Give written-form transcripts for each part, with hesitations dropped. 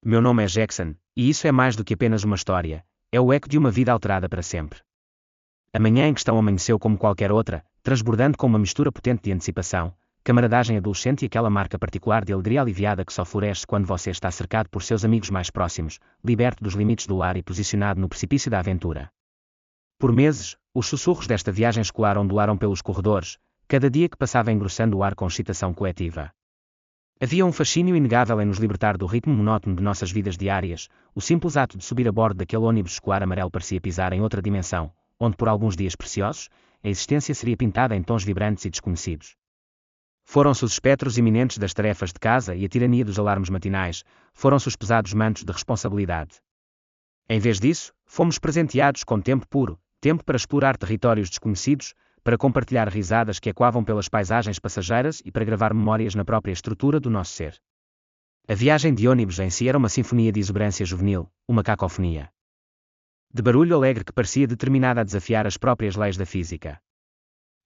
Meu nome é Jackson, e isso é mais do que apenas uma história, é o eco de uma vida alterada para sempre. A manhã em questão amanheceu como qualquer outra, transbordando com uma mistura potente de antecipação, camaradagem adolescente e aquela marca particular de alegria aliviada que só floresce quando você está cercado por seus amigos mais próximos, liberto dos limites do lar e posicionado no precipício da aventura. Por meses, os sussurros desta viagem escolar ondularam pelos corredores, cada dia que passava engrossando o ar com excitação coletiva. Havia um fascínio inegável em nos libertar do ritmo monótono de nossas vidas diárias. O simples ato de subir a bordo daquele ônibus escolar amarelo parecia pisar em outra dimensão, onde por alguns dias preciosos, a existência seria pintada em tons vibrantes e desconhecidos. Foram-se os espectros iminentes das tarefas de casa e a tirania dos alarmes matinais, foram-se os pesados mantos de responsabilidade. Em vez disso, fomos presenteados com tempo puro, tempo para explorar territórios desconhecidos, para compartilhar risadas que ecoavam pelas paisagens passageiras e para gravar memórias na própria estrutura do nosso ser. A viagem de ônibus em si era uma sinfonia de exuberância juvenil, uma cacofonia de barulho alegre que parecia determinada a desafiar as próprias leis da física.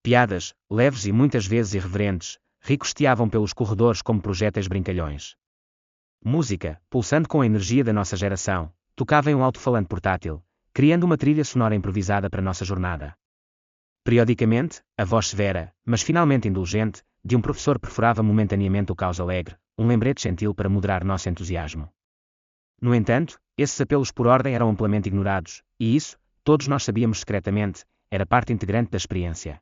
Piadas, leves e muitas vezes irreverentes, ricocheteavam pelos corredores como projéteis brincalhões. Música, pulsando com a energia da nossa geração, tocava em um alto-falante portátil, criando uma trilha sonora improvisada para nossa jornada. Periodicamente, a voz severa, mas finalmente indulgente, de um professor perfurava momentaneamente o caos alegre, um lembrete gentil para moderar nosso entusiasmo. No entanto, esses apelos por ordem eram amplamente ignorados, e isso, todos nós sabíamos secretamente, era parte integrante da experiência.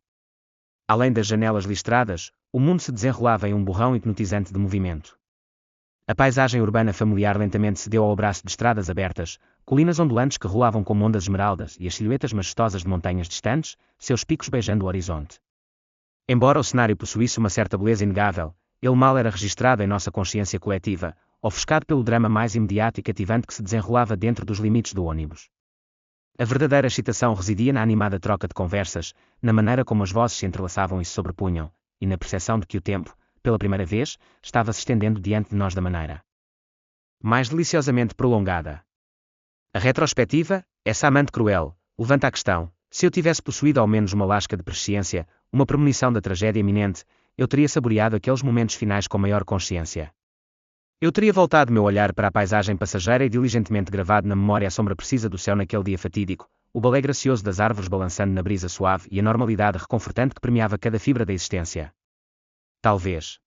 Além das janelas listradas, o mundo se desenrolava em um borrão hipnotizante de movimento. A paisagem urbana familiar lentamente cedeu ao abraço de estradas abertas, colinas ondulantes que rolavam como ondas esmeraldas e as silhuetas majestosas de montanhas distantes, seus picos beijando o horizonte. Embora o cenário possuísse uma certa beleza inegável, ele mal era registrado em nossa consciência coletiva, ofuscado pelo drama mais imediato e cativante que se desenrolava dentro dos limites do ônibus. A verdadeira excitação residia na animada troca de conversas, na maneira como as vozes se entrelaçavam e se sobrepunham, e na percepção de que o tempo, pela primeira vez, estava se estendendo diante de nós da maneira mais deliciosamente prolongada. A retrospectiva, essa amante cruel, levanta a questão: se eu tivesse possuído ao menos uma lasca de presciência, uma premonição da tragédia iminente, eu teria saboreado aqueles momentos finais com maior consciência. Eu teria voltado meu olhar para a paisagem passageira e diligentemente gravado na memória a sombra precisa do céu naquele dia fatídico, o balé gracioso das árvores balançando na brisa suave e a normalidade reconfortante que permeava cada fibra da existência. Talvez.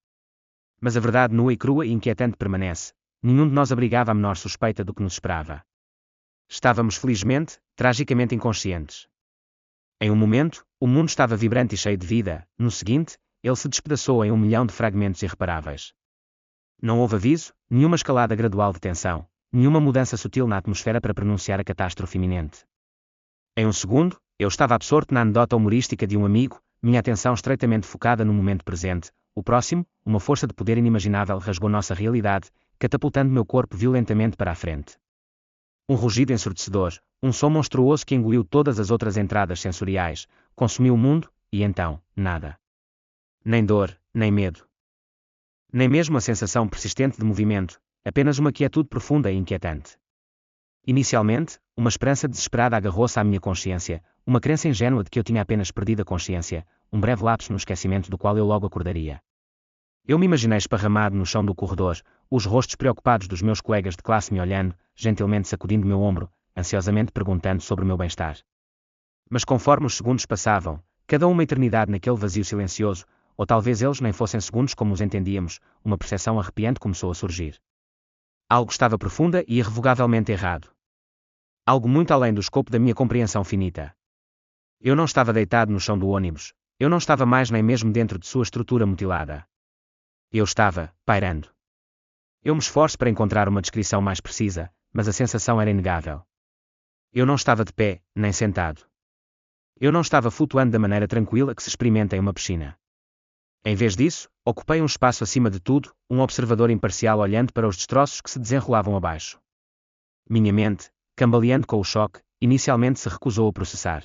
Mas a verdade nua e crua e inquietante permanece: nenhum de nós abrigava a menor suspeita do que nos esperava. Estávamos felizmente, tragicamente inconscientes. Em um momento, o mundo estava vibrante e cheio de vida, no seguinte, ele se despedaçou em 1 milhão de fragmentos irreparáveis. Não houve aviso, nenhuma escalada gradual de tensão, nenhuma mudança sutil na atmosfera para pronunciar a catástrofe iminente. Em um segundo, eu estava absorto na anedota humorística de um amigo, minha atenção estreitamente focada no momento presente. O próximo, uma força de poder inimaginável rasgou nossa realidade, catapultando meu corpo violentamente para a frente. Um rugido ensurdecedor, um som monstruoso que engoliu todas as outras entradas sensoriais, consumiu o mundo, e então, nada. Nem dor, nem medo. Nem mesmo a sensação persistente de movimento, apenas uma quietude profunda e inquietante. Inicialmente, uma esperança desesperada agarrou-se à minha consciência, uma crença ingênua de que eu tinha apenas perdido a consciência, um breve lapso no esquecimento do qual eu logo acordaria. Eu me imaginei esparramado no chão do corredor, os rostos preocupados dos meus colegas de classe me olhando, gentilmente sacudindo meu ombro, ansiosamente perguntando sobre o meu bem-estar. Mas conforme os segundos passavam, cada uma eternidade naquele vazio silencioso, ou talvez eles nem fossem segundos como os entendíamos, uma percepção arrepiante começou a surgir. Algo estava profunda e irrevogavelmente errado. Algo muito além do escopo da minha compreensão finita. Eu não estava deitado no chão do ônibus, eu não estava mais nem mesmo dentro de sua estrutura mutilada. Eu estava, pairando. Eu me esforço para encontrar uma descrição mais precisa, mas a sensação era inegável. Eu não estava de pé, nem sentado. Eu não estava flutuando da maneira tranquila que se experimenta em uma piscina. Em vez disso, ocupei um espaço acima de tudo, um observador imparcial olhando para os destroços que se desenrolavam abaixo. Minha mente, cambaleando com o choque, inicialmente se recusou a processar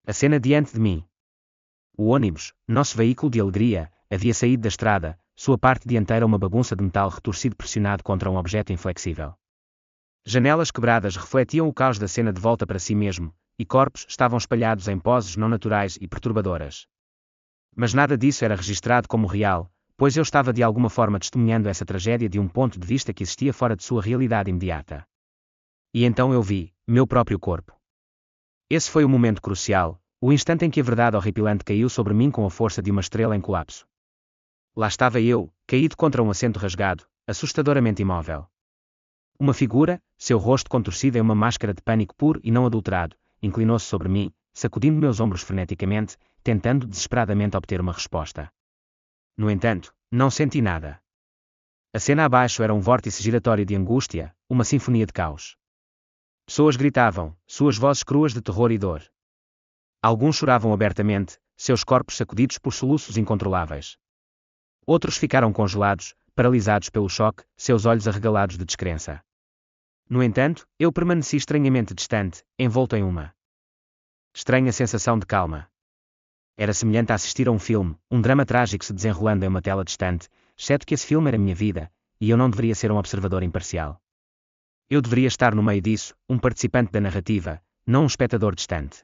a cena diante de mim. O ônibus, nosso veículo de alegria, havia saído da estrada, sua parte dianteira uma bagunça de metal retorcido pressionado contra um objeto inflexível. Janelas quebradas refletiam o caos da cena de volta para si mesmo, e corpos estavam espalhados em poses não naturais e perturbadoras. Mas nada disso era registrado como real, pois eu estava de alguma forma testemunhando essa tragédia de um ponto de vista que existia fora de sua realidade imediata. E então eu vi meu próprio corpo. Esse foi o momento crucial, o instante em que a verdade horripilante caiu sobre mim com a força de uma estrela em colapso. Lá estava eu, caído contra um assento rasgado, assustadoramente imóvel. Uma figura, seu rosto contorcido em uma máscara de pânico puro e não adulterado, inclinou-se sobre mim, sacudindo meus ombros freneticamente, tentando desesperadamente obter uma resposta. No entanto, não senti nada. A cena abaixo era um vórtice giratório de angústia, uma sinfonia de caos. Pessoas gritavam, suas vozes cruas de terror e dor. Alguns choravam abertamente, seus corpos sacudidos por soluços incontroláveis. Outros ficaram congelados, paralisados pelo choque, seus olhos arregalados de descrença. No entanto, eu permaneci estranhamente distante, envolto em uma estranha sensação de calma. Era semelhante a assistir a um filme, um drama trágico se desenrolando em uma tela distante, exceto que esse filme era minha vida, e eu não deveria ser um observador imparcial. Eu deveria estar no meio disso, um participante da narrativa, não um espectador distante.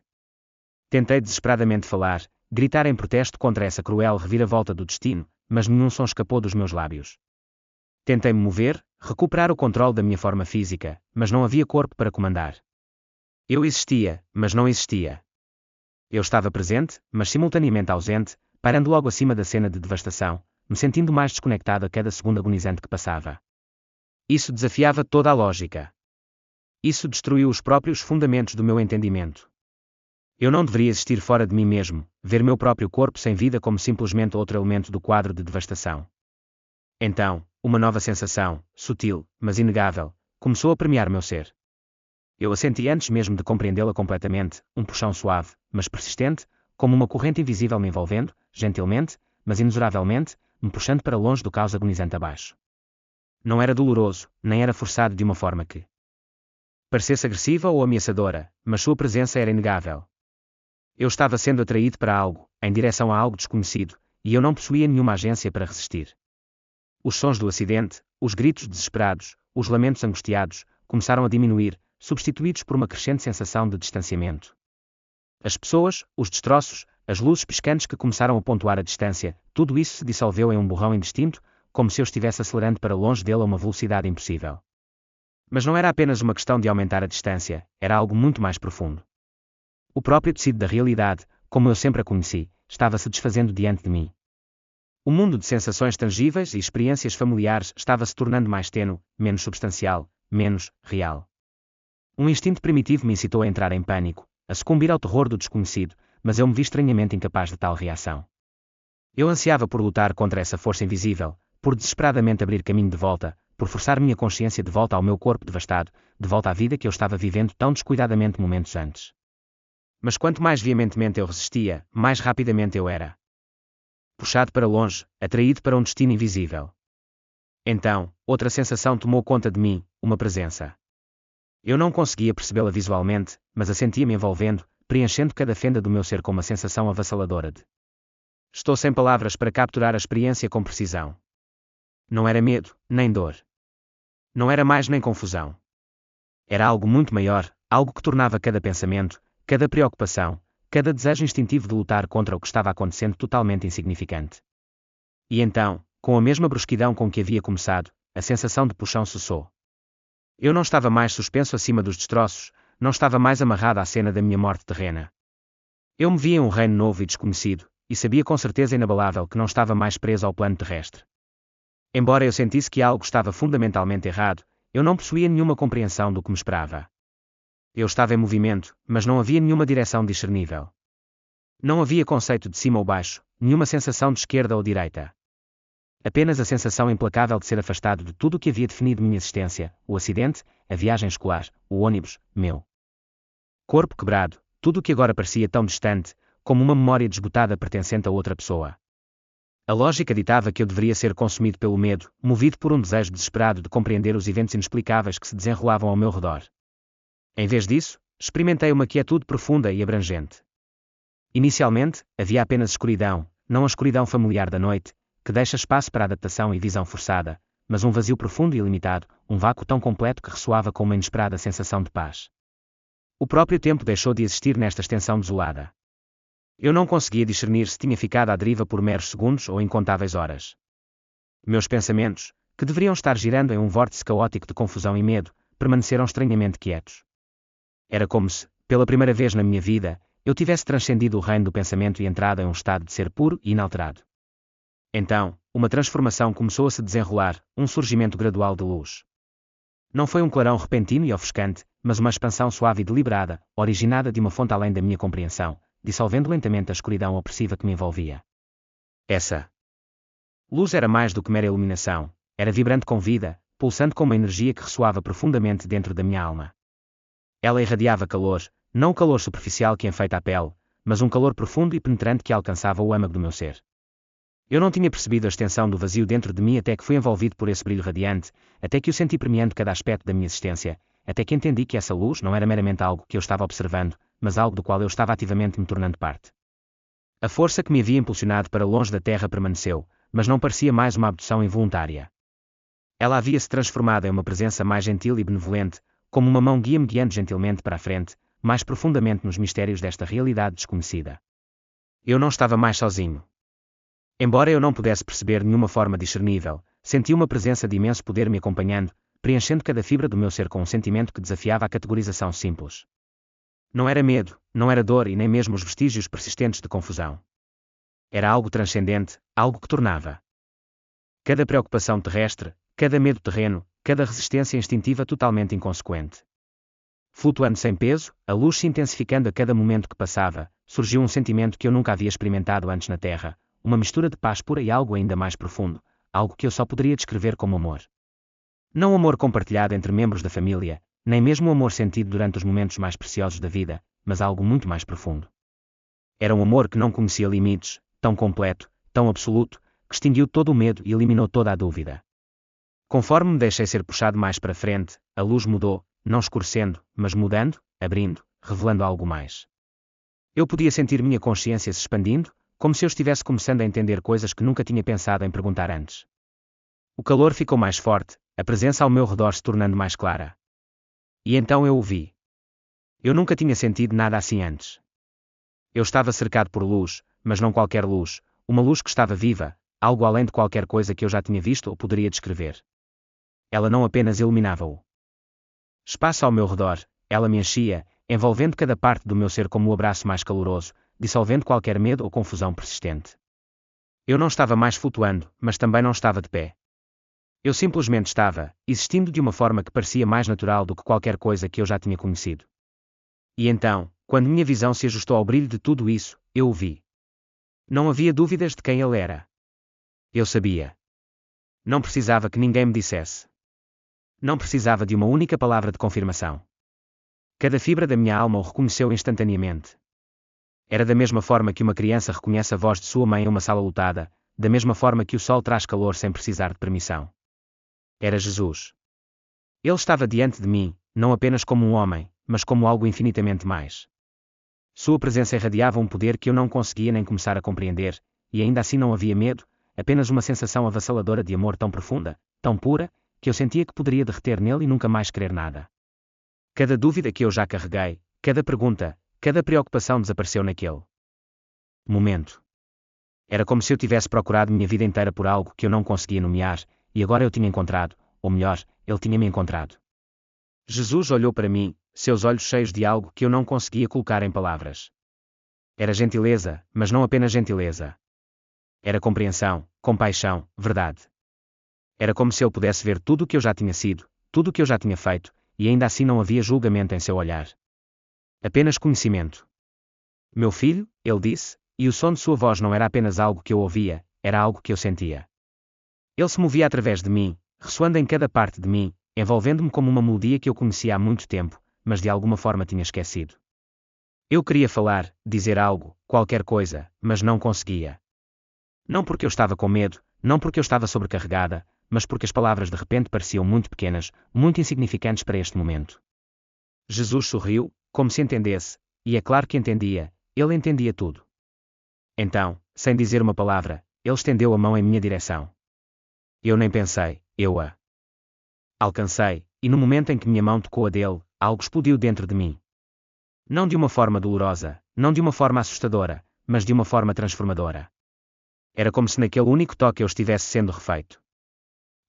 Tentei desesperadamente falar, gritar em protesto contra essa cruel reviravolta do destino, mas nenhum som escapou dos meus lábios. Tentei me mover, recuperar o controle da minha forma física, mas não havia corpo para comandar. Eu existia, mas não existia. Eu estava presente, mas simultaneamente ausente, parando logo acima da cena de devastação, me sentindo mais desconectado a cada segundo agonizante que passava. Isso desafiava toda a lógica. Isso destruiu os próprios fundamentos do meu entendimento. Eu não deveria existir fora de mim mesmo, ver meu próprio corpo sem vida como simplesmente outro elemento do quadro de devastação. Então, uma nova sensação, sutil, mas inegável, começou a permear meu ser. Eu a senti antes mesmo de compreendê-la completamente, um puxão suave, mas persistente, como uma corrente invisível me envolvendo, gentilmente, mas inexoravelmente, me puxando para longe do caos agonizante abaixo. Não era doloroso, nem era forçado de uma forma que parecesse agressiva ou ameaçadora, mas sua presença era inegável. Eu estava sendo atraído para algo, em direção a algo desconhecido, e eu não possuía nenhuma agência para resistir. Os sons do acidente, os gritos desesperados, os lamentos angustiados, começaram a diminuir, substituídos por uma crescente sensação de distanciamento. As pessoas, os destroços, as luzes piscantes que começaram a pontuar a distância, tudo isso se dissolveu em um borrão indistinto, como se eu estivesse acelerando para longe dele a uma velocidade impossível. Mas não era apenas uma questão de aumentar a distância, era algo muito mais profundo. O próprio tecido da realidade, como eu sempre a conheci, estava se desfazendo diante de mim. O mundo de sensações tangíveis e experiências familiares estava se tornando mais tênue, menos substancial, menos real. Um instinto primitivo me incitou a entrar em pânico, a sucumbir ao terror do desconhecido, mas eu me vi estranhamente incapaz de tal reação. Eu ansiava por lutar contra essa força invisível, por desesperadamente abrir caminho de volta, por forçar minha consciência de volta ao meu corpo devastado, de volta à vida que eu estava vivendo tão descuidadamente momentos antes. Mas quanto mais veementemente eu resistia, mais rapidamente eu era puxado para longe, atraído para um destino invisível. Então, outra sensação tomou conta de mim, uma presença. Eu não conseguia percebê-la visualmente, mas a sentia-me envolvendo, preenchendo cada fenda do meu ser com uma sensação avassaladora de estou sem palavras para capturar a experiência com precisão. Não era medo, nem dor. Não era mais nem confusão. Era algo muito maior, algo que tornava cada pensamento, cada preocupação, cada desejo instintivo de lutar contra o que estava acontecendo totalmente insignificante. E então, com a mesma brusquidão com que havia começado, a sensação de puxão cessou. Eu não estava mais suspenso acima dos destroços, não estava mais amarrado à cena da minha morte terrena. Eu me via em um reino novo e desconhecido, e sabia com certeza inabalável que não estava mais preso ao plano terrestre. Embora eu sentisse que algo estava fundamentalmente errado, eu não possuía nenhuma compreensão do que me esperava. Eu estava em movimento, mas não havia nenhuma direção discernível. Não havia conceito de cima ou baixo, nenhuma sensação de esquerda ou direita. Apenas a sensação implacável de ser afastado de tudo o que havia definido minha existência, o acidente, a viagem escolar, o ônibus, meu corpo quebrado, tudo o que agora parecia tão distante, como uma memória desbotada pertencente a outra pessoa. A lógica ditava que eu deveria ser consumido pelo medo, movido por um desejo desesperado de compreender os eventos inexplicáveis que se desenrolavam ao meu redor. Em vez disso, experimentei uma quietude profunda e abrangente. Inicialmente, havia apenas escuridão, não a escuridão familiar da noite, que deixa espaço para adaptação e visão forçada, mas um vazio profundo e ilimitado, um vácuo tão completo que ressoava com uma inesperada sensação de paz. O próprio tempo deixou de existir nesta extensão desolada. Eu não conseguia discernir se tinha ficado à deriva por meros segundos ou incontáveis horas. Meus pensamentos, que deveriam estar girando em um vórtice caótico de confusão e medo, permaneceram estranhamente quietos. Era como se, pela primeira vez na minha vida, eu tivesse transcendido o reino do pensamento e entrado em um estado de ser puro e inalterado. Então, uma transformação começou a se desenrolar, um surgimento gradual de luz. Não foi um clarão repentino e ofuscante, mas uma expansão suave e deliberada, originada de uma fonte além da minha compreensão, dissolvendo lentamente a escuridão opressiva que me envolvia. Essa luz era mais do que mera iluminação, era vibrante com vida, pulsando com uma energia que ressoava profundamente dentro da minha alma. Ela irradiava calor, não o calor superficial que enfeita a pele, mas um calor profundo e penetrante que alcançava o âmago do meu ser. Eu não tinha percebido a extensão do vazio dentro de mim até que fui envolvido por esse brilho radiante, até que o senti permeando cada aspecto da minha existência, até que entendi que essa luz não era meramente algo que eu estava observando, mas algo do qual eu estava ativamente me tornando parte. A força que me havia impulsionado para longe da terra permaneceu, mas não parecia mais uma abdução involuntária. Ela havia se transformado em uma presença mais gentil e benevolente, como uma mão guia-me guiando gentilmente para a frente, mais profundamente nos mistérios desta realidade desconhecida. Eu não estava mais sozinho. Embora eu não pudesse perceber nenhuma forma discernível, senti uma presença de imenso poder me acompanhando, preenchendo cada fibra do meu ser com um sentimento que desafiava a categorização simples. Não era medo, não era dor e nem mesmo os vestígios persistentes de confusão. Era algo transcendente, algo que tornava cada preocupação terrestre, cada medo terreno, cada resistência instintiva totalmente inconsequente. Flutuando sem peso, a luz se intensificando a cada momento que passava, surgiu um sentimento que eu nunca havia experimentado antes na Terra, uma mistura de paz pura e algo ainda mais profundo, algo que eu só poderia descrever como amor. Não amor compartilhado entre membros da família, nem mesmo o amor sentido durante os momentos mais preciosos da vida, mas algo muito mais profundo. Era um amor que não conhecia limites, tão completo, tão absoluto, que extinguiu todo o medo e eliminou toda a dúvida. Conforme me deixei ser puxado mais para frente, a luz mudou, não escurecendo, mas mudando, abrindo, revelando algo mais. Eu podia sentir minha consciência se expandindo, como se eu estivesse começando a entender coisas que nunca tinha pensado em perguntar antes. O calor ficou mais forte, a presença ao meu redor se tornando mais clara. E então eu o vi. Eu nunca tinha sentido nada assim antes. Eu estava cercado por luz, mas não qualquer luz, uma luz que estava viva, algo além de qualquer coisa que eu já tinha visto ou poderia descrever. Ela não apenas iluminava o espaço ao meu redor, ela me enchia, envolvendo cada parte do meu ser como o abraço mais caloroso, dissolvendo qualquer medo ou confusão persistente. Eu não estava mais flutuando, mas também não estava de pé. Eu simplesmente estava, existindo de uma forma que parecia mais natural do que qualquer coisa que eu já tinha conhecido. E então, quando minha visão se ajustou ao brilho de tudo isso, eu o vi. Não havia dúvidas de quem ele era. Eu sabia. Não precisava que ninguém me dissesse. Não precisava de uma única palavra de confirmação. Cada fibra da minha alma o reconheceu instantaneamente. Era da mesma forma que uma criança reconhece a voz de sua mãe em uma sala lotada, da mesma forma que o sol traz calor sem precisar de permissão. Era Jesus. Ele estava diante de mim, não apenas como um homem, mas como algo infinitamente mais. Sua presença irradiava um poder que eu não conseguia nem começar a compreender, e ainda assim não havia medo, apenas uma sensação avassaladora de amor tão profunda, tão pura, que eu sentia que poderia derreter nele e nunca mais querer nada. Cada dúvida que eu já carreguei, cada pergunta, cada preocupação desapareceu naquele momento. Era como se eu tivesse procurado minha vida inteira por algo que eu não conseguia nomear, e agora eu tinha encontrado, ou melhor, ele tinha me encontrado. Jesus olhou para mim, seus olhos cheios de algo que eu não conseguia colocar em palavras. Era gentileza, mas não apenas gentileza. Era compreensão, compaixão, verdade. Era como se ele pudesse ver tudo o que eu já tinha sido, tudo o que eu já tinha feito, e ainda assim não havia julgamento em seu olhar. Apenas conhecimento. Meu filho, ele disse, e o som de sua voz não era apenas algo que eu ouvia, era algo que eu sentia. Ele se movia através de mim, ressoando em cada parte de mim, envolvendo-me como uma melodia que eu conhecia há muito tempo, mas de alguma forma tinha esquecido. Eu queria falar, dizer algo, qualquer coisa, mas não conseguia. Não porque eu estava com medo, não porque eu estava sobrecarregada, mas porque as palavras de repente pareciam muito pequenas, muito insignificantes para este momento. Jesus sorriu, como se entendesse, e é claro que entendia, ele entendia tudo. Então, sem dizer uma palavra, ele estendeu a mão em minha direção. Eu nem pensei, eu a alcancei, e no momento em que minha mão tocou a dele, algo explodiu dentro de mim. Não de uma forma dolorosa, não de uma forma assustadora, mas de uma forma transformadora. Era como se naquele único toque eu estivesse sendo refeito.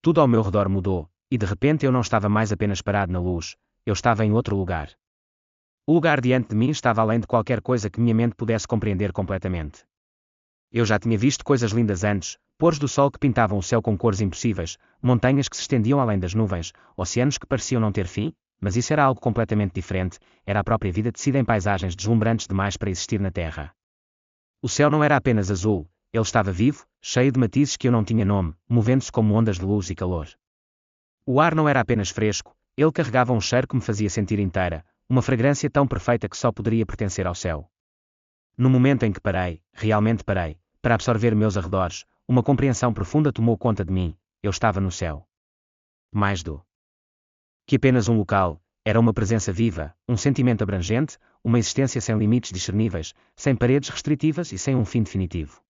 Tudo ao meu redor mudou, e de repente eu não estava mais apenas parado na luz, eu estava em outro lugar. O lugar diante de mim estava além de qualquer coisa que minha mente pudesse compreender completamente. Eu já tinha visto coisas lindas antes, pôres do sol que pintavam o céu com cores impossíveis, montanhas que se estendiam além das nuvens, oceanos que pareciam não ter fim, mas isso era algo completamente diferente, era a própria vida tecida em paisagens deslumbrantes demais para existir na Terra. O céu não era apenas azul, ele estava vivo, cheio de matizes que eu não tinha nome, movendo-se como ondas de luz e calor. O ar não era apenas fresco, ele carregava um cheiro que me fazia sentir inteira, uma fragrância tão perfeita que só poderia pertencer ao céu. No momento em que parei, realmente parei, para absorver meus arredores, uma compreensão profunda tomou conta de mim, eu estava no céu. Mais do que apenas um local, era uma presença viva, um sentimento abrangente, uma existência sem limites discerníveis, sem paredes restritivas e sem um fim definitivo.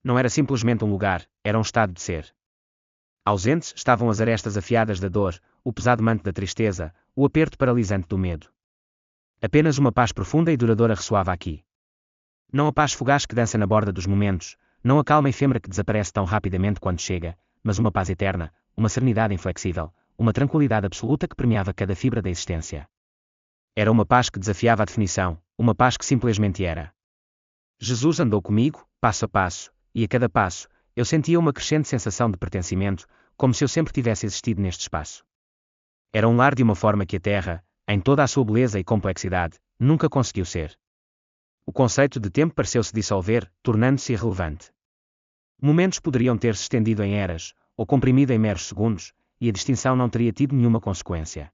Não era simplesmente um lugar, era um estado de ser. Ausentes estavam as arestas afiadas da dor, o pesado manto da tristeza, o aperto paralisante do medo. Apenas uma paz profunda e duradoura ressoava aqui. Não a paz fugaz que dança na borda dos momentos, não a calma efêmera que desaparece tão rapidamente quando chega, mas uma paz eterna, uma serenidade inflexível, uma tranquilidade absoluta que permeava cada fibra da existência. Era uma paz que desafiava a definição, uma paz que simplesmente era. Jesus andou comigo, passo a passo, e a cada passo, eu sentia uma crescente sensação de pertencimento, como se eu sempre tivesse existido neste espaço. Era um lar de uma forma que a Terra, em toda a sua beleza e complexidade, nunca conseguiu ser. O conceito de tempo pareceu-se dissolver, tornando-se irrelevante. Momentos poderiam ter-se estendido em eras, ou comprimido em meros segundos, e a distinção não teria tido nenhuma consequência.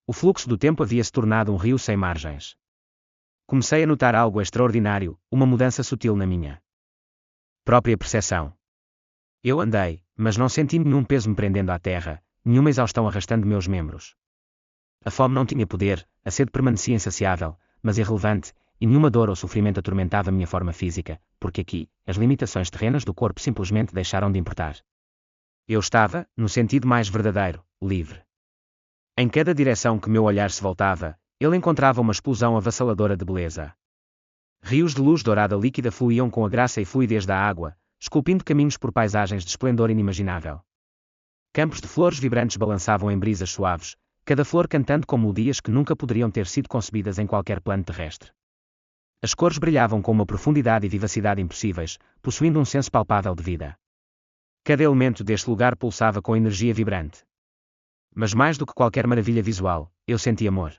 O fluxo do tempo havia se tornado um rio sem margens. Comecei a notar algo extraordinário, uma mudança sutil na minha própria percepção. Eu andei, mas não senti nenhum peso me prendendo à terra, nenhuma exaustão arrastando meus membros. A fome não tinha poder, a sede permanecia insaciável, mas irrelevante, e nenhuma dor ou sofrimento atormentava minha forma física, porque aqui, as limitações terrenas do corpo simplesmente deixaram de importar. Eu estava, no sentido mais verdadeiro, livre. Em cada direção que meu olhar se voltava, ele encontrava uma explosão avassaladora de beleza. Rios de luz dourada líquida fluíam com a graça e fluidez da água, esculpindo caminhos por paisagens de esplendor inimaginável. Campos de flores vibrantes balançavam em brisas suaves, cada flor cantando com melodias que nunca poderiam ter sido concebidas em qualquer plano terrestre. As cores brilhavam com uma profundidade e vivacidade impossíveis, possuindo um senso palpável de vida. Cada elemento deste lugar pulsava com energia vibrante. Mas mais do que qualquer maravilha visual, eu senti amor.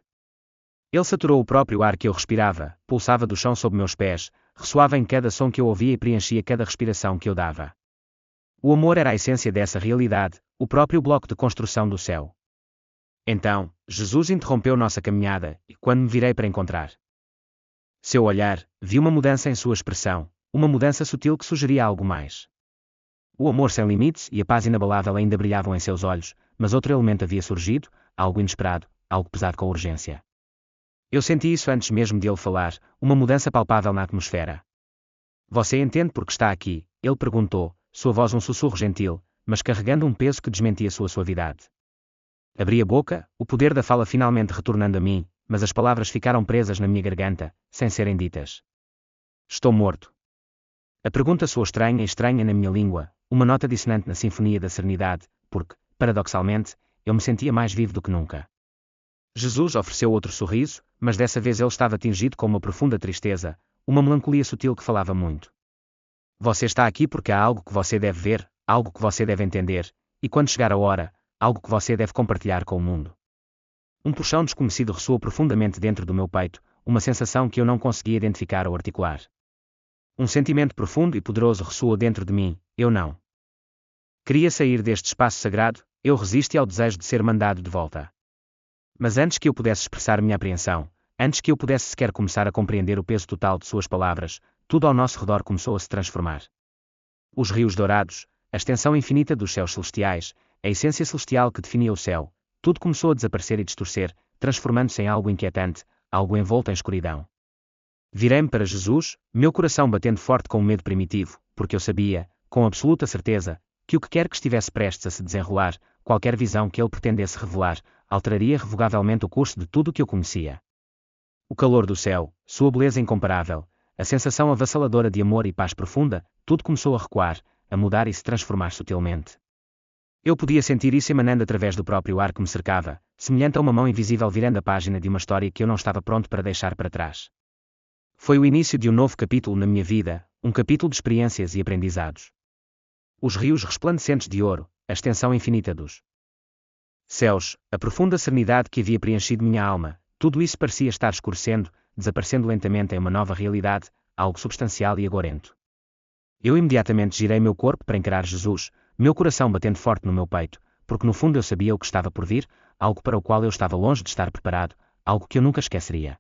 Ele saturou o próprio ar que eu respirava, pulsava do chão sob meus pés, ressoava em cada som que eu ouvia e preenchia cada respiração que eu dava. O amor era a essência dessa realidade, o próprio bloco de construção do céu. Então, Jesus interrompeu nossa caminhada, e quando me virei para encontrar seu olhar, vi uma mudança em sua expressão, uma mudança sutil que sugeria algo mais. O amor sem limites e a paz inabalável ainda brilhavam em seus olhos, mas outro elemento havia surgido, algo inesperado, algo pesado com urgência. Eu senti isso antes mesmo de ele falar, uma mudança palpável na atmosfera. Você entende por que está aqui? Ele perguntou, sua voz um sussurro gentil, mas carregando um peso que desmentia sua suavidade. Abri a boca, o poder da fala finalmente retornando a mim, mas as palavras ficaram presas na minha garganta, sem serem ditas. Estou morto. A pergunta soou estranha na minha língua, uma nota dissonante na sinfonia da serenidade, porque, paradoxalmente, eu me sentia mais vivo do que nunca. Jesus ofereceu outro sorriso, mas dessa vez ele estava tingido com uma profunda tristeza, uma melancolia sutil que falava muito. Você está aqui porque há algo que você deve ver, algo que você deve entender, e quando chegar a hora, algo que você deve compartilhar com o mundo. Um puxão desconhecido ressoou profundamente dentro do meu peito, uma sensação que eu não conseguia identificar ou articular. Um sentimento profundo e poderoso ressoou dentro de mim, eu não queria sair deste espaço sagrado, eu resisti ao desejo de ser mandado de volta. Mas antes que eu pudesse expressar minha apreensão, antes que eu pudesse sequer começar a compreender o peso total de suas palavras, tudo ao nosso redor começou a se transformar. Os rios dourados, a extensão infinita dos céus celestiais, a essência celestial que definia o céu, tudo começou a desaparecer e distorcer, transformando-se em algo inquietante, algo envolto em escuridão. Virei-me para Jesus, meu coração batendo forte com um medo primitivo, porque eu sabia, com absoluta certeza, que o que quer que estivesse prestes a se desenrolar, qualquer visão que ele pretendesse revelar, alteraria irrevogavelmente o curso de tudo o que eu conhecia. O calor do céu, sua beleza incomparável, a sensação avassaladora de amor e paz profunda, tudo começou a recuar, a mudar e se transformar sutilmente. Eu podia sentir isso emanando através do próprio ar que me cercava, semelhante a uma mão invisível virando a página de uma história que eu não estava pronto para deixar para trás. Foi o início de um novo capítulo na minha vida, um capítulo de experiências e aprendizados. Os rios resplandecentes de ouro, a extensão infinita dos céus, a profunda serenidade que havia preenchido minha alma, tudo isso parecia estar escurecendo, desaparecendo lentamente em uma nova realidade, algo substancial e agorento. Eu imediatamente girei meu corpo para encarar Jesus, meu coração batendo forte no meu peito, porque no fundo eu sabia o que estava por vir, algo para o qual eu estava longe de estar preparado, algo que eu nunca esqueceria.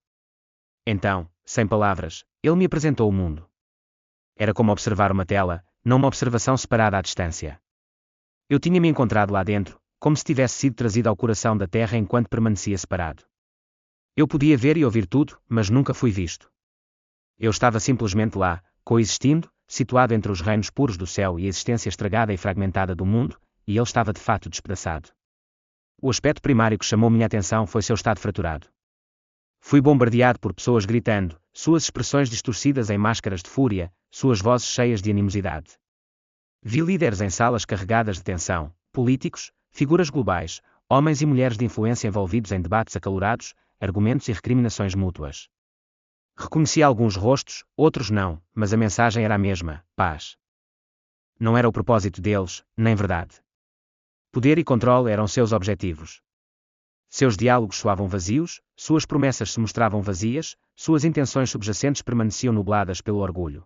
Então, sem palavras, ele me apresentou o mundo. Era como observar uma tela, não uma observação separada à distância. Eu tinha-me encontrado lá dentro, como se tivesse sido trazido ao coração da terra enquanto permanecia separado. Eu podia ver e ouvir tudo, mas nunca fui visto. Eu estava simplesmente lá, coexistindo, situado entre os reinos puros do céu e a existência estragada e fragmentada do mundo, e ele estava de fato despedaçado. O aspecto primário que chamou minha atenção foi seu estado fraturado. Fui bombardeado por pessoas gritando, suas expressões distorcidas em máscaras de fúria, suas vozes cheias de animosidade. Vi líderes em salas carregadas de tensão, políticos, figuras globais, homens e mulheres de influência envolvidos em debates acalorados, argumentos e recriminações mútuas. Reconheci alguns rostos, outros não, mas a mensagem era a mesma: paz. Não era o propósito deles, nem verdade. Poder e controle eram seus objetivos. Seus diálogos soavam vazios, suas promessas se mostravam vazias, suas intenções subjacentes permaneciam nubladas pelo orgulho.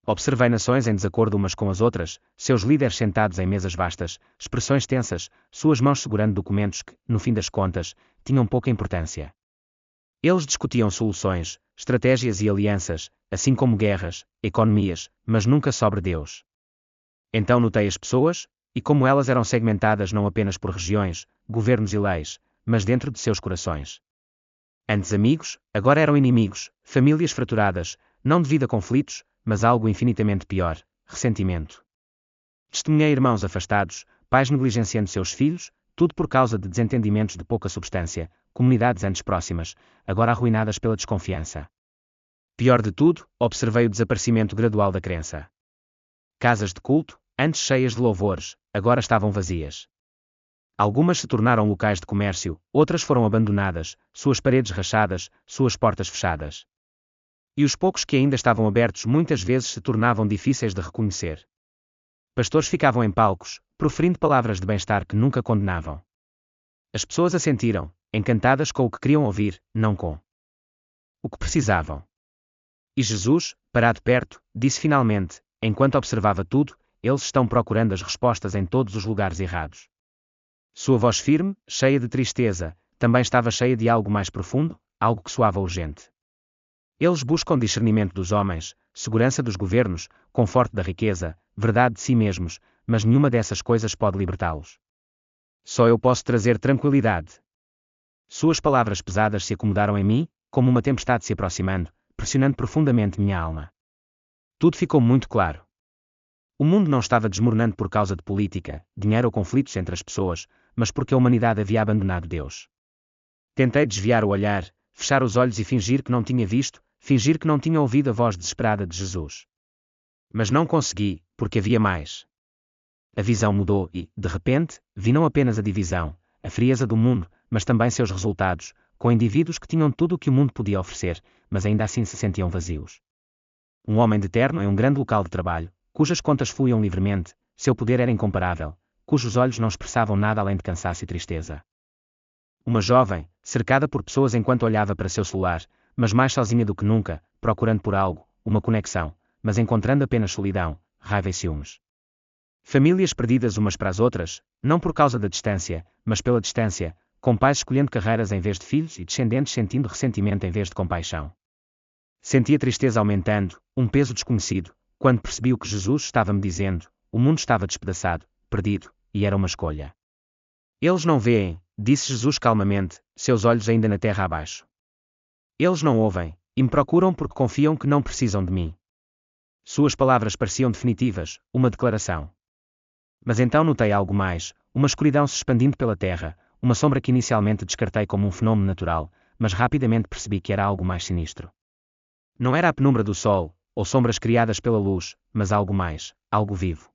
Observei nações em desacordo umas com as outras, seus líderes sentados em mesas vastas, expressões tensas, suas mãos segurando documentos que, no fim das contas, tinham pouca importância. Eles discutiam soluções, estratégias e alianças, assim como guerras, economias, mas nunca sobre Deus. Então notei as pessoas, e como elas eram segmentadas não apenas por regiões, governos e leis, mas dentro de seus corações. Antes amigos, agora eram inimigos, famílias fraturadas, não devido a conflitos, mas algo infinitamente pior: ressentimento. Testemunhei irmãos afastados, pais negligenciando seus filhos, tudo por causa de desentendimentos de pouca substância, comunidades antes próximas, agora arruinadas pela desconfiança. Pior de tudo, observei o desaparecimento gradual da crença. Casas de culto, antes cheias de louvores, agora estavam vazias. Algumas se tornaram locais de comércio, outras foram abandonadas, suas paredes rachadas, suas portas fechadas. E os poucos que ainda estavam abertos muitas vezes se tornavam difíceis de reconhecer. Pastores ficavam em palcos, proferindo palavras de bem-estar que nunca condenavam. As pessoas assentiram, encantadas com o que queriam ouvir, não com o que precisavam. E Jesus, parado perto, disse finalmente, enquanto observava tudo: eles estão procurando as respostas em todos os lugares errados. Sua voz firme, cheia de tristeza, também estava cheia de algo mais profundo, algo que soava urgente. Eles buscam discernimento dos homens, segurança dos governos, conforto da riqueza, verdade de si mesmos, mas nenhuma dessas coisas pode libertá-los. Só eu posso trazer tranquilidade. Suas palavras pesadas se acomodaram em mim, como uma tempestade se aproximando, pressionando profundamente minha alma. Tudo ficou muito claro. O mundo não estava desmoronando por causa de política, dinheiro ou conflitos entre as pessoas, mas porque a humanidade havia abandonado Deus. Tentei desviar o olhar, fechar os olhos e fingir que não tinha visto, fingir que não tinha ouvido a voz desesperada de Jesus. Mas não consegui, porque havia mais. A visão mudou e, de repente, vi não apenas a divisão, a frieza do mundo, mas também seus resultados, com indivíduos que tinham tudo o que o mundo podia oferecer, mas ainda assim se sentiam vazios. Um homem de terno em um grande local de trabalho, cujas contas fluíam livremente, seu poder era incomparável, cujos olhos não expressavam nada além de cansaço e tristeza. Uma jovem, cercada por pessoas enquanto olhava para seu celular, mas mais sozinha do que nunca, procurando por algo, uma conexão, mas encontrando apenas solidão, raiva e ciúmes. Famílias perdidas umas para as outras, não por causa da distância, mas pela distância, com pais escolhendo carreiras em vez de filhos e descendentes sentindo ressentimento em vez de compaixão. Senti a tristeza aumentando, um peso desconhecido, quando percebi o que Jesus estava me dizendo: o mundo estava despedaçado, perdido, e era uma escolha. Eles não veem, disse Jesus calmamente, seus olhos ainda na terra abaixo. Eles não ouvem, e me procuram porque confiam que não precisam de mim. Suas palavras pareciam definitivas, uma declaração. Mas então notei algo mais, uma escuridão se expandindo pela terra, uma sombra que inicialmente descartei como um fenômeno natural, mas rapidamente percebi que era algo mais sinistro. Não era a penumbra do sol, ou sombras criadas pela luz, mas algo mais, algo vivo.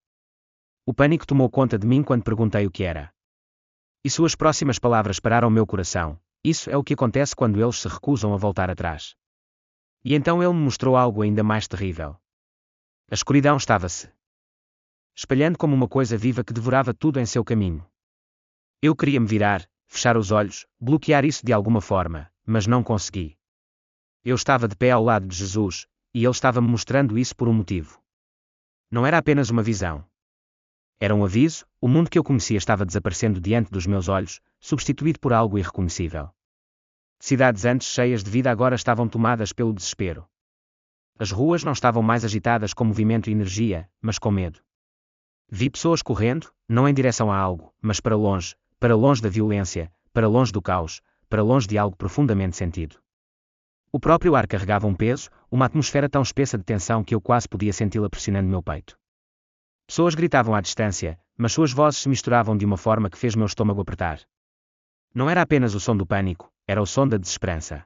O pânico tomou conta de mim quando perguntei o que era. E suas próximas palavras pararam meu coração. Isso é o que acontece quando eles se recusam a voltar atrás. E então ele me mostrou algo ainda mais terrível. A escuridão estava-se espalhando como uma coisa viva que devorava tudo em seu caminho. Eu queria me virar, fechar os olhos, bloquear isso de alguma forma, mas não consegui. Eu estava de pé ao lado de Jesus, e ele estava me mostrando isso por um motivo. Não era apenas uma visão. Era um aviso, o mundo que eu conhecia estava desaparecendo diante dos meus olhos, substituído por algo irreconhecível. Cidades antes cheias de vida agora estavam tomadas pelo desespero. As ruas não estavam mais agitadas com movimento e energia, mas com medo. Vi pessoas correndo, não em direção a algo, mas para longe da violência, para longe do caos, para longe de algo profundamente sentido. O próprio ar carregava um peso, uma atmosfera tão espessa de tensão que eu quase podia senti-la pressionando meu peito. Pessoas gritavam à distância, mas suas vozes se misturavam de uma forma que fez meu estômago apertar. Não era apenas o som do pânico, era o som da desesperança.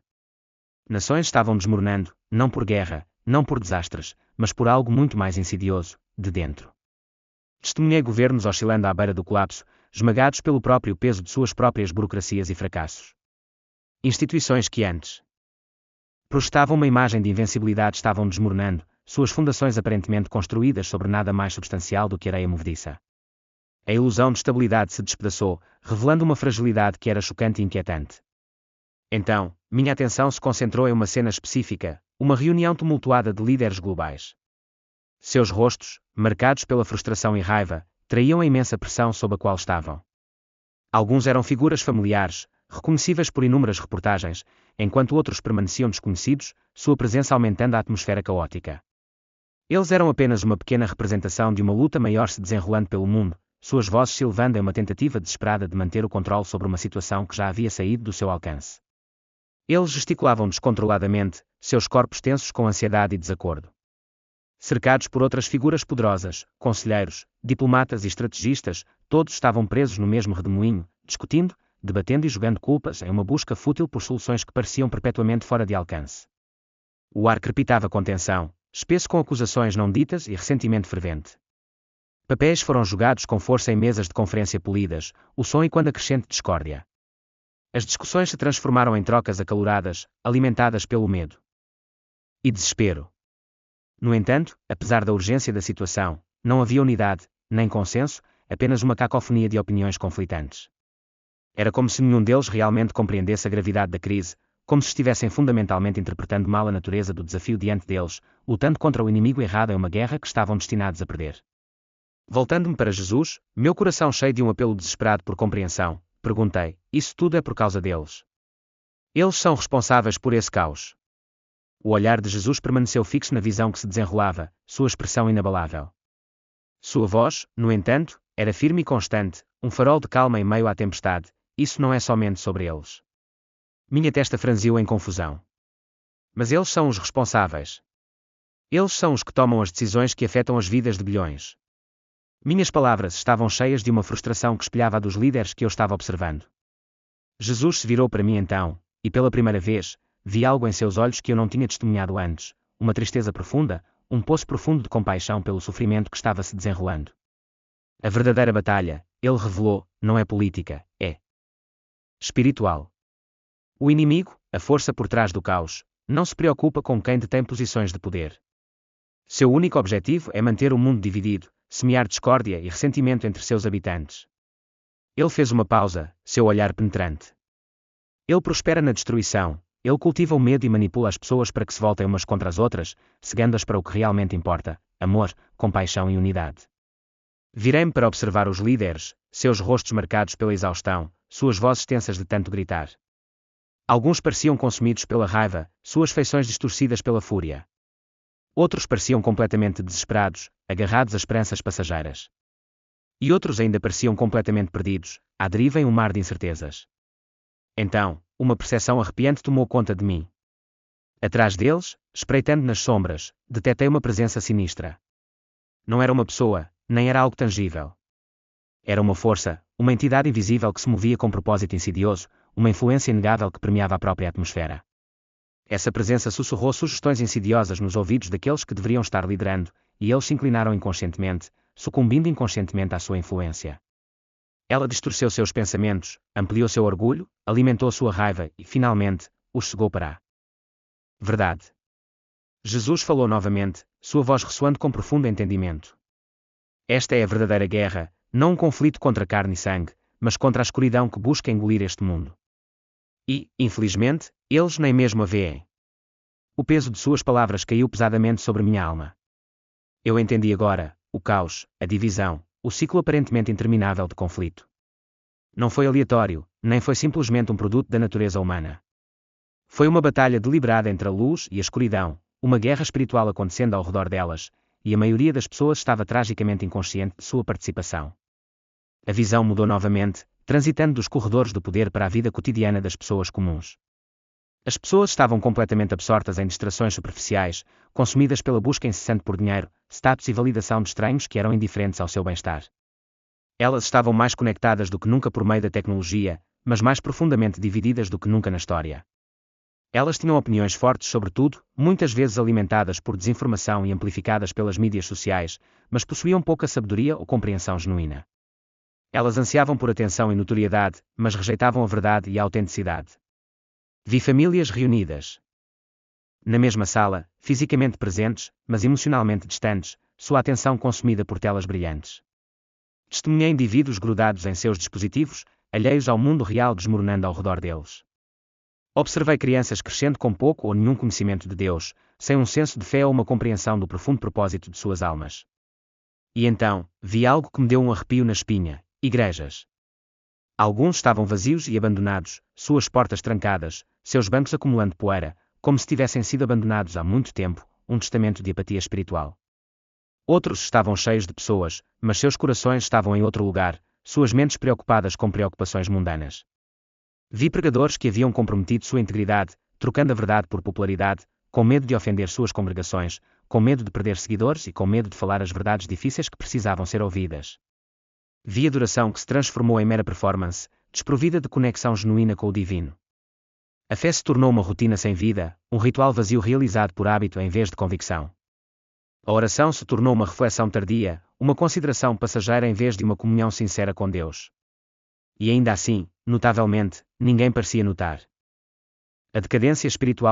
Nações estavam desmoronando, não por guerra, não por desastres, mas por algo muito mais insidioso, de dentro. Testemunhei governos oscilando à beira do colapso, esmagados pelo próprio peso de suas próprias burocracias e fracassos. Instituições que antes projetavam uma imagem de invencibilidade estavam desmoronando, suas fundações aparentemente construídas sobre nada mais substancial do que areia movediça. A ilusão de estabilidade se despedaçou, revelando uma fragilidade que era chocante e inquietante. Então, minha atenção se concentrou em uma cena específica, uma reunião tumultuada de líderes globais. Seus rostos, marcados pela frustração e raiva, traíam a imensa pressão sob a qual estavam. Alguns eram figuras familiares, reconhecíveis por inúmeras reportagens, enquanto outros permaneciam desconhecidos, sua presença aumentando a atmosfera caótica. Eles eram apenas uma pequena representação de uma luta maior se desenrolando pelo mundo, suas vozes se elevando em uma tentativa desesperada de manter o controle sobre uma situação que já havia saído do seu alcance. Eles gesticulavam descontroladamente, seus corpos tensos com ansiedade e desacordo. Cercados por outras figuras poderosas, conselheiros, diplomatas e estrategistas, todos estavam presos no mesmo redemoinho, discutindo, debatendo e jogando culpas em uma busca fútil por soluções que pareciam perpetuamente fora de alcance. O ar crepitava com tensão, espesso com acusações não ditas e ressentimento fervente. Papéis foram jogados com força em mesas de conferência polidas, o som e quando a crescente discórdia. As discussões se transformaram em trocas acaloradas, alimentadas pelo medo e desespero. No entanto, apesar da urgência da situação, não havia unidade, nem consenso, apenas uma cacofonia de opiniões conflitantes. Era como se nenhum deles realmente compreendesse a gravidade da crise, como se estivessem fundamentalmente interpretando mal a natureza do desafio diante deles, lutando contra o inimigo errado em uma guerra que estavam destinados a perder. Voltando-me para Jesus, meu coração cheio de um apelo desesperado por compreensão, perguntei: isso tudo é por causa deles? Eles são responsáveis por esse caos. O olhar de Jesus permaneceu fixo na visão que se desenrolava, sua expressão inabalável. Sua voz, no entanto, era firme e constante, um farol de calma em meio à tempestade. Isso não é somente sobre eles. Minha testa franziu em confusão. Mas eles são os responsáveis. Eles são os que tomam as decisões que afetam as vidas de bilhões. Minhas palavras estavam cheias de uma frustração que espelhava a dos líderes que eu estava observando. Jesus se virou para mim então, e pela primeira vez, vi algo em seus olhos que eu não tinha testemunhado antes, uma tristeza profunda, um poço profundo de compaixão pelo sofrimento que estava se desenrolando. A verdadeira batalha, ele revelou, não é política, é espiritual. O inimigo, a força por trás do caos, não se preocupa com quem detém posições de poder. Seu único objetivo é manter o mundo dividido, semear discórdia e ressentimento entre seus habitantes. Ele fez uma pausa, seu olhar penetrante. Ele prospera na destruição. Ele cultiva o medo e manipula as pessoas para que se voltem umas contra as outras, cegando-as para o que realmente importa: amor, compaixão e unidade. Virei-me para observar os líderes, seus rostos marcados pela exaustão, suas vozes tensas de tanto gritar. Alguns pareciam consumidos pela raiva, suas feições distorcidas pela fúria. Outros pareciam completamente desesperados, agarrados a esperanças passageiras. E outros ainda pareciam completamente perdidos, à deriva em um mar de incertezas. Então, uma percepção arrepiante tomou conta de mim. Atrás deles, espreitando nas sombras, detetei uma presença sinistra. Não era uma pessoa, nem era algo tangível. Era uma força, uma entidade invisível que se movia com propósito insidioso, uma influência inegável que permeava a própria atmosfera. Essa presença sussurrou sugestões insidiosas nos ouvidos daqueles que deveriam estar liderando, e eles se inclinaram inconscientemente, sucumbindo inconscientemente à sua influência. Ela distorceu seus pensamentos, ampliou seu orgulho, alimentou sua raiva e, finalmente, os cegou para a verdade. Jesus falou novamente, sua voz ressoando com profundo entendimento. Esta é a verdadeira guerra, não um conflito contra carne e sangue, mas contra a escuridão que busca engolir este mundo. E, infelizmente, eles nem mesmo a veem. O peso de suas palavras caiu pesadamente sobre minha alma. Eu entendi agora, o caos, a divisão, o ciclo aparentemente interminável de conflito. Não foi aleatório, nem foi simplesmente um produto da natureza humana. Foi uma batalha deliberada entre a luz e a escuridão, uma guerra espiritual acontecendo ao redor delas, e a maioria das pessoas estava tragicamente inconsciente de sua participação. A visão mudou novamente, transitando dos corredores do poder para a vida cotidiana das pessoas comuns. As pessoas estavam completamente absortas em distrações superficiais, consumidas pela busca incessante por dinheiro, status e validação de estranhos que eram indiferentes ao seu bem-estar. Elas estavam mais conectadas do que nunca por meio da tecnologia, mas mais profundamente divididas do que nunca na história. Elas tinham opiniões fortes sobre tudo, muitas vezes alimentadas por desinformação e amplificadas pelas mídias sociais, mas possuíam pouca sabedoria ou compreensão genuína. Elas ansiavam por atenção e notoriedade, mas rejeitavam a verdade e a autenticidade. Vi famílias reunidas na mesma sala, fisicamente presentes, mas emocionalmente distantes, sua atenção consumida por telas brilhantes. Testemunhei indivíduos grudados em seus dispositivos, alheios ao mundo real desmoronando ao redor deles. Observei crianças crescendo com pouco ou nenhum conhecimento de Deus, sem um senso de fé ou uma compreensão do profundo propósito de suas almas. E então, vi algo que me deu um arrepio na espinha: igrejas. Alguns estavam vazios e abandonados, suas portas trancadas, seus bancos acumulando poeira, como se tivessem sido abandonados há muito tempo, um testamento de apatia espiritual. Outros estavam cheios de pessoas, mas seus corações estavam em outro lugar, suas mentes preocupadas com preocupações mundanas. Vi pregadores que haviam comprometido sua integridade, trocando a verdade por popularidade, com medo de ofender suas congregações, com medo de perder seguidores e com medo de falar as verdades difíceis que precisavam ser ouvidas. Vi adoração que se transformou em mera performance, desprovida de conexão genuína com o divino. A fé se tornou uma rotina sem vida, um ritual vazio realizado por hábito em vez de convicção. A oração se tornou uma reflexão tardia, uma consideração passageira em vez de uma comunhão sincera com Deus. E ainda assim, notavelmente, ninguém parecia notar. A decadência espiritual